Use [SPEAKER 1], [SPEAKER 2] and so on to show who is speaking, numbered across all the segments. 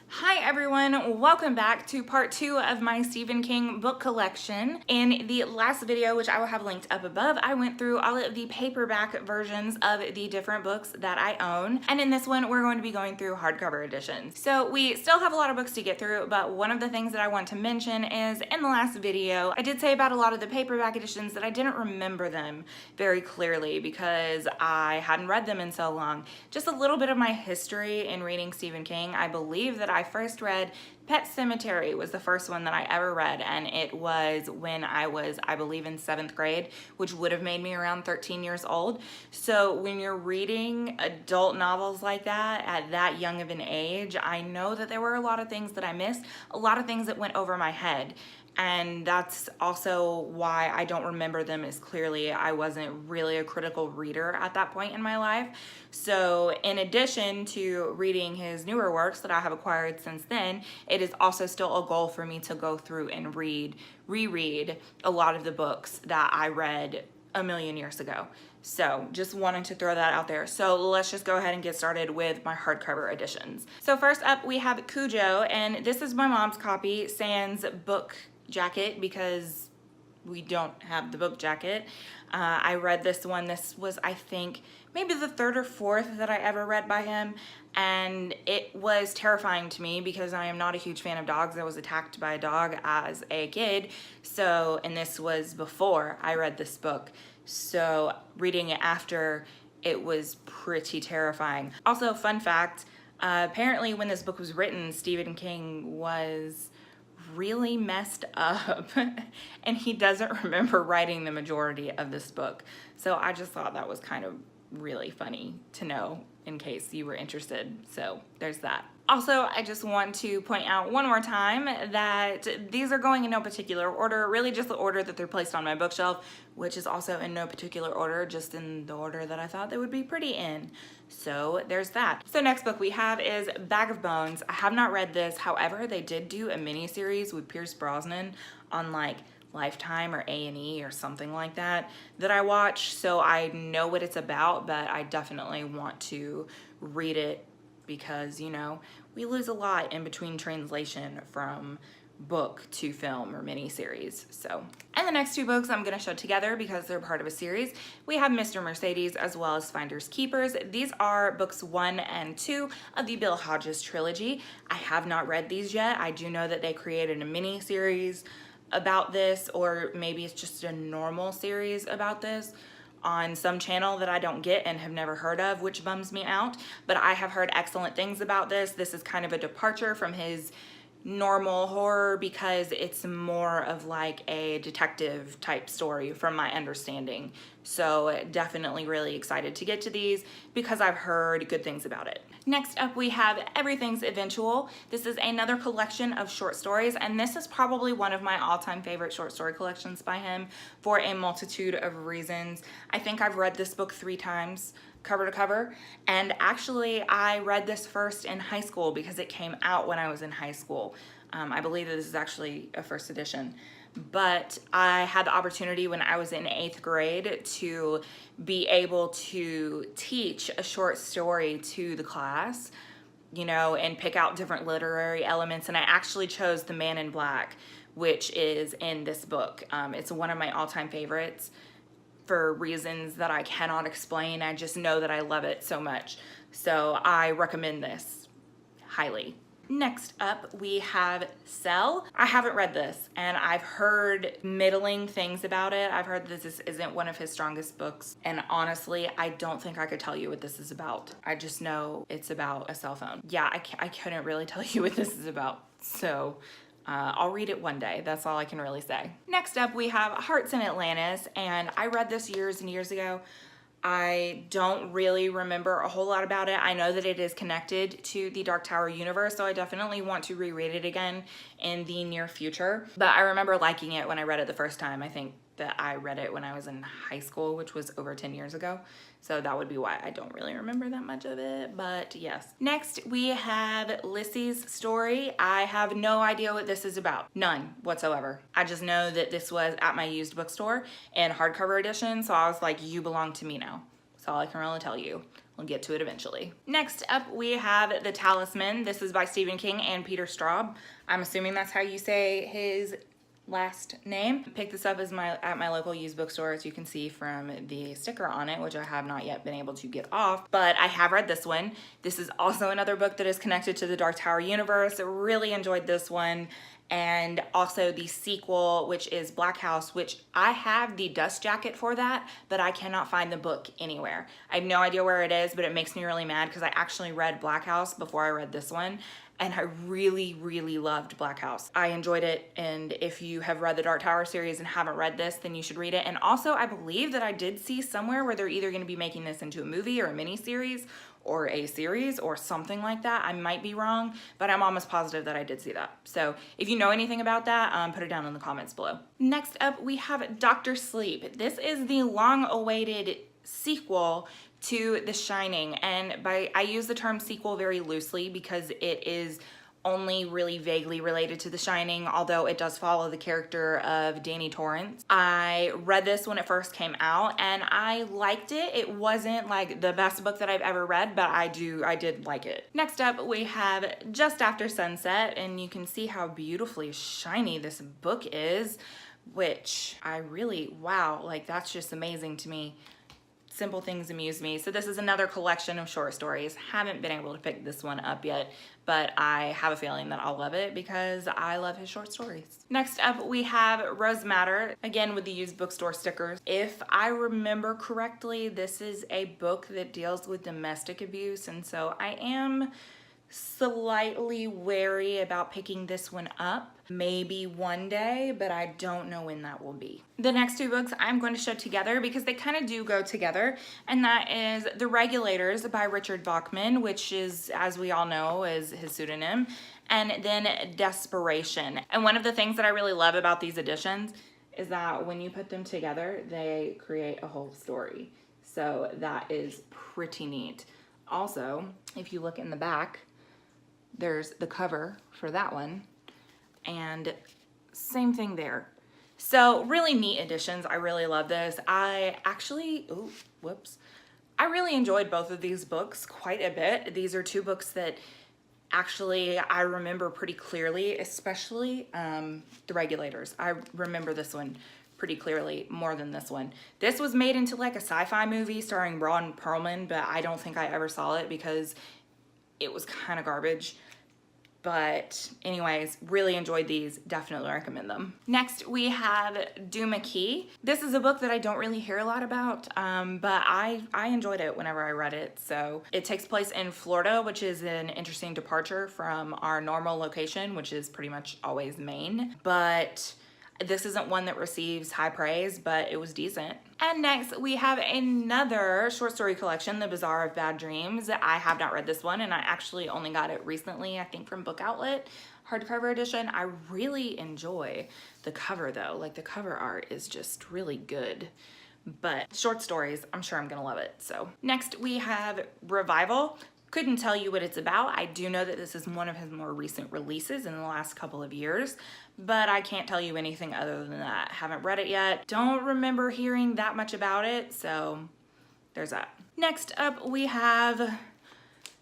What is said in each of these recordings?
[SPEAKER 1] Hi everyone, welcome back to part 2 of my Stephen King book collection. In the last video, which I will have linked up above, I went through all of the paperback versions of the different books that I own. And in this one, we're going to be going through hardcover editions. So we still have a lot of books to get through, but one of the things that I want to mention is in the last video, I did say about a lot of the paperback editions that I didn't remember them very clearly because I hadn't read them in so long. Just a little bit of my history in reading Stephen King. I believe that I first read Pet Sematary was the first one that I ever read, and it was when I was, I believe, in 7th grade, which would have made me around 13 years old. So when you're reading adult novels like that at that young of an age, I know that there were a lot of things that I missed, a lot of things that went over my head. And that's also why I don't remember them as clearly. I wasn't really a critical reader at that point in my life. So in addition to reading his newer works that I have acquired since then, it is also still a goal for me to go through and reread a lot of the books that I read a million years ago. So just wanted to throw that out there. So let's just go ahead and get started with my hardcover editions. So first up we have Cujo, and this is my mom's copy, sans book jacket, because we don't have the book jacket. I read this one. This was, I think, maybe the 3rd or 4th that I ever read by him, and it was terrifying to me because I am not a huge fan of dogs. I was attacked by a dog as a kid, so, and this was before I read this book, so reading it after, it was pretty terrifying. Also, fun fact, apparently when this book was written, Stephen King was really messed up and he doesn't remember writing the majority of this book. So I just thought that was kind of really funny to know in case you were interested. So there's that. Also, I just want to point out one more time that these are going in no particular order, really just the order that they're placed on my bookshelf, which is also in no particular order, just in the order that I thought they would be pretty in. So there's that. So next book we have is Bag of Bones. I have not read this. However, they did do a mini series with Pierce Brosnan on like Lifetime or A&E or something like that I watched. So I know what it's about, but I definitely want to read it because, you know, we lose a lot in between translation from book to film or miniseries. So, and the next 2 books I'm going to show together because they're part of a series. We have Mr. Mercedes as well as Finders Keepers. These are books 1 and 2 of the Bill Hodges trilogy. I have not read these yet. I do know that they created a mini series about this, or maybe it's just a normal series about this on some channel that I don't get and have never heard of, which bums me out. But I have heard excellent things about this. This is kind of a departure from his normal horror because it's more of like a detective type story from my understanding. So definitely really excited to get to these because I've heard good things about it. Next up we have Everything's Eventual. This is another collection of short stories, and this is probably one of my all-time favorite short story collections by him for a multitude of reasons. I think I've read this book 3 times cover to cover, and actually I read this first in high school because it came out when I was in high school. I believe that this is actually a first edition, but I had the opportunity when I was in 8th grade to be able to teach a short story to the class, you know, and pick out different literary elements, and I actually chose The Man in Black, which is in this book. It's one of my all-time favorites for reasons that I cannot explain. I just know that I love it so much. So I recommend this highly. Next up we have Cell. I haven't read this and I've heard middling things about it. I've heard that this isn't one of his strongest books, and honestly I don't think I could tell you what this is about. I just know it's about a cell phone. Yeah, I couldn't really tell you what this is about. So I'll read it one day. That's all I can really say. Next up we have Hearts in Atlantis, and I read this years and years ago. I don't really remember a whole lot about it. I know that it is connected to the Dark Tower universe, so I definitely want to reread it again in the near future. But I remember liking it when I read it the first time. I think that I read it when I was in high school, which was over 10 years ago. So that would be why I don't really remember that much of it, but yes. Next, we have Lissy's Story. I have no idea what this is about. None whatsoever. I just know that this was at my used bookstore in hardcover edition, so I was like, you belong to me now. That's all I can really tell you. We'll get to it eventually. Next up, we have The Talisman. This is by Stephen King and Peter Straub. I'm assuming that's how you say his last name. Picked this up at my local used bookstore, as you can see from the sticker on it, which I have not yet been able to get off, but I have read this one. This is also another book that is connected to the Dark Tower universe. Really enjoyed this one. And also the sequel, which is Black House, which I have the dust jacket for that, but I cannot find the book anywhere. I have no idea where it is, but it makes me really mad because I actually read Black House before I read this one, and I really, really loved Black House. I enjoyed it, and if you have read the Dark Tower series and haven't read this, then you should read it. And also, I believe that I did see somewhere where they're either going to be making this into a movie or a mini-series, or a series or something like that. I might be wrong, but I'm almost positive that I did see that. So if you know anything about that, put it down in the comments below. Next up, we have Dr. Sleep. This is the long-awaited sequel to The Shining, and I use the term sequel very loosely because it is only really vaguely related to The Shining, although it does follow the character of Danny Torrance. I read this when it first came out and I liked it. It wasn't like the best book that I've ever read, but I did like it. Next up, we have Just After Sunset, and you can see how beautifully shiny this book is, which I really, wow, like that's just amazing to me. Simple things amuse me. So this is another collection of short stories. Haven't been able to pick this one up yet, but I have a feeling that I'll love it because I love his short stories. Next up, we have Rose Madder, again with the used bookstore stickers. If I remember correctly, this is a book that deals with domestic abuse, and so I am slightly wary about picking this one up. Maybe one day, but I don't know when that will be. The next two books I'm going to show together because they kind of do go together, and that is The Regulators by Richard Bachman, which is, as we all know, is his pseudonym, and then Desperation. And one of the things that I really love about these editions is that when you put them together, they create a whole story. So that is pretty neat. Also, if you look in the back, there's the cover for that one, and same thing there. So really neat editions. I really love this. I really enjoyed both of these books quite a bit. These are two books that actually I remember pretty clearly, especially The Regulators. I remember this one pretty clearly more than this one. This was made into like a sci-fi movie starring Ron Perlman, but I don't think I ever saw it because it was kind of garbage. But anyways, really enjoyed these, definitely recommend them. Next, we have Do McKee. This is a book that I don't really hear a lot about, but I enjoyed it whenever I read it. So it takes place in Florida, which is an interesting departure from our normal location, which is pretty much always Maine. But this isn't one that receives high praise, but it was decent. And next we have another short story collection, The Bazaar of Bad Dreams. I have not read this one, and I actually only got it recently, I think from Book Outlet, hardcover edition. I really enjoy the cover though. Like the cover art is just really good. But short stories, I'm sure I'm gonna love it. So next we have Revival. Couldn't tell you what it's about. I do know that this is one of his more recent releases in the last couple of years, but I can't tell you anything other than that. Haven't read it yet. Don't remember hearing that much about it, so there's that. Next up, we have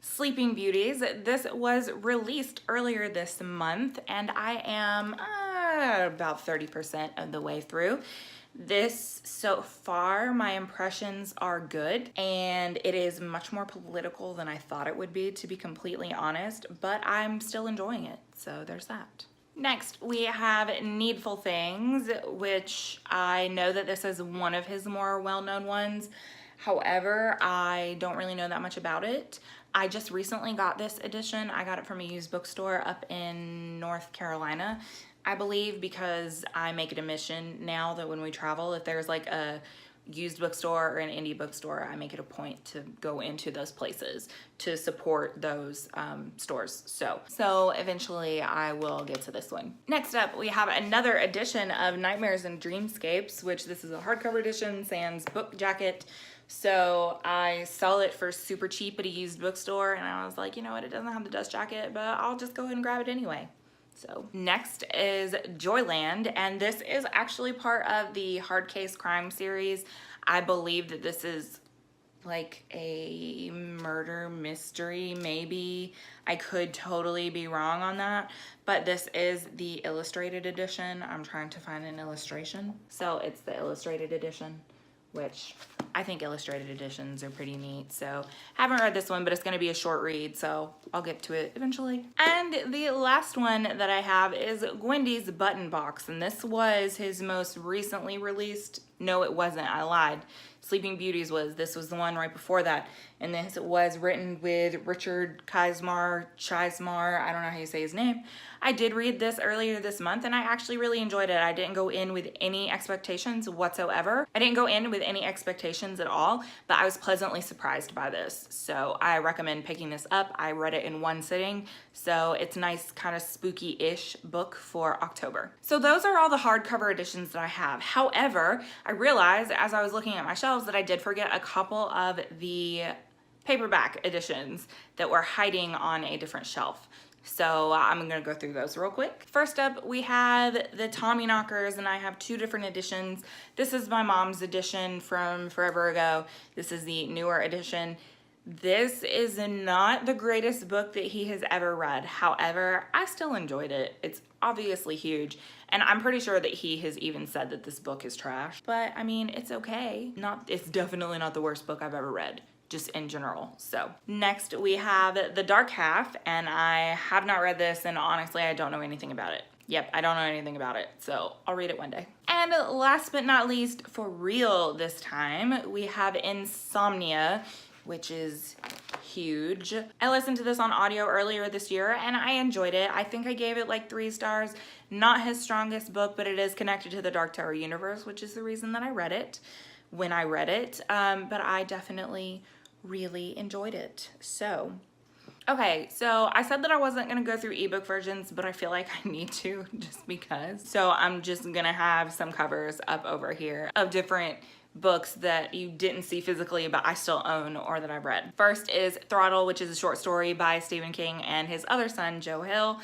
[SPEAKER 1] Sleeping Beauties. This was released earlier this month, and I am about 30% of the way through. This, so far, my impressions are good, and it is much more political than I thought it would be, to be completely honest, but I'm still enjoying it, so there's that. Next, we have Needful Things, which I know that this is one of his more well-known ones. However, I don't really know that much about it. I just recently got this edition. I got it from a used bookstore up in North Carolina, I believe, because I make it a mission now that when we travel, if there's like a used bookstore or an indie bookstore, I make it a point to go into those places to support those stores. So eventually I will get to this one. Next up, we have another edition of Nightmares and Dreamscapes, which this is a hardcover edition, sans book jacket. So I saw it for super cheap at a used bookstore, and I was like, you know what, it doesn't have the dust jacket, but I'll just go ahead and grab it anyway. So next is Joyland, and this is actually part of the Hard Case Crime series. I believe that this is like a murder mystery, maybe. I could totally be wrong on that, but this is the illustrated edition. I'm trying to find an illustration. So it's the illustrated edition, which I think illustrated editions are pretty neat. So haven't read this one, but it's gonna be a short read, so I'll get to it eventually. And the last one that I have is Gwendy's Button Box, and this was his most recently released. No, it wasn't, I lied. Sleeping Beauties was. This was the one right before that. And this was written with Richard Chizmar, I don't know how you say his name. I did read this earlier this month and I actually really enjoyed it. I didn't go in with any expectations whatsoever. I didn't go in with any expectations at all, but I was pleasantly surprised by this. So I recommend picking this up. I read it in one sitting, so it's a nice kind of spooky-ish book for October. So those are all the hardcover editions that I have. However, I realized as I was looking at my shelves that I did forget a couple of the paperback editions that were hiding on a different shelf. So I'm gonna go through those real quick. First up, we have the Tommyknockers, and I have two different editions. This is my mom's edition from forever ago. This is the newer edition. This is not the greatest book that he has ever read. However, I still enjoyed it. It's obviously huge, and I'm pretty sure that he has even said that this book is trash. But I mean, it's okay. It's definitely not the worst book I've ever read, just in general. So next we have The Dark Half, and I have not read this, and honestly I don't know anything about it. Yep, I don't know anything about it, so I'll read it one day. And last but not least, for real this time, we have Insomnia, which is huge. I listened to this on audio earlier this year and I enjoyed it. I think I gave it like 3 stars. Not his strongest book, but it is connected to the Dark Tower universe, which is the reason that I read it when I read it. But I definitely really enjoyed it. So, okay, so I said that I wasn't gonna go through ebook versions, but I feel like I need to just because. So I'm just gonna have some covers up over here of different books that you didn't see physically but I still own or that I've read. First is Throttle, which is a short story by Stephen King and his other son, Joe Hill.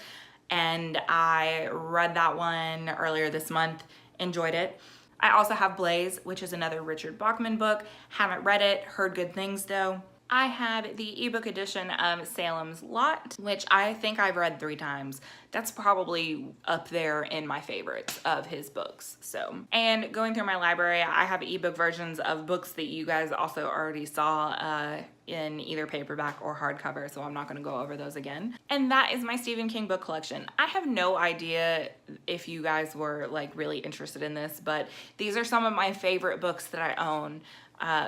[SPEAKER 1] And I read that one earlier this month, enjoyed it. I also have Blaze, which is another Richard Bachman book. Haven't read it, heard good things though. I have the ebook edition of Salem's Lot, which I think I've read 3 times. That's probably up there in my favorites of his books. So, and going through my library, I have ebook versions of books that you guys also already saw in either paperback or hardcover, so I'm not gonna go over those again. And that is my Stephen King book collection. I have no idea if you guys were like really interested in this, but these are some of my favorite books that I own.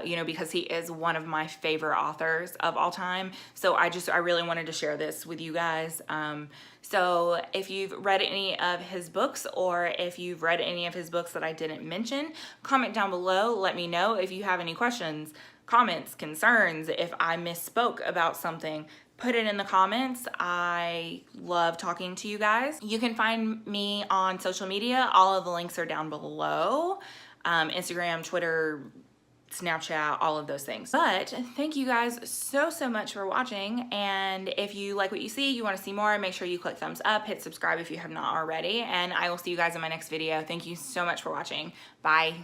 [SPEAKER 1] You know, because he is one of my favorite authors of all time. So I really wanted to share this with you guys. So if you've read any of his books, or if you've read any of his books that I didn't mention, comment down below. Let me know if you have any questions, comments, concerns. If I misspoke about something, put it in the comments. I love talking to you guys. You can find me on social media. All of the links are down below. Instagram, Twitter, Snapchat, all of those things. But thank you guys so much for watching, and if you like what you see, you want to see more, make sure you click thumbs up, hit subscribe if you have not already, and I will see you guys in my next video. Thank you so much for watching. Bye.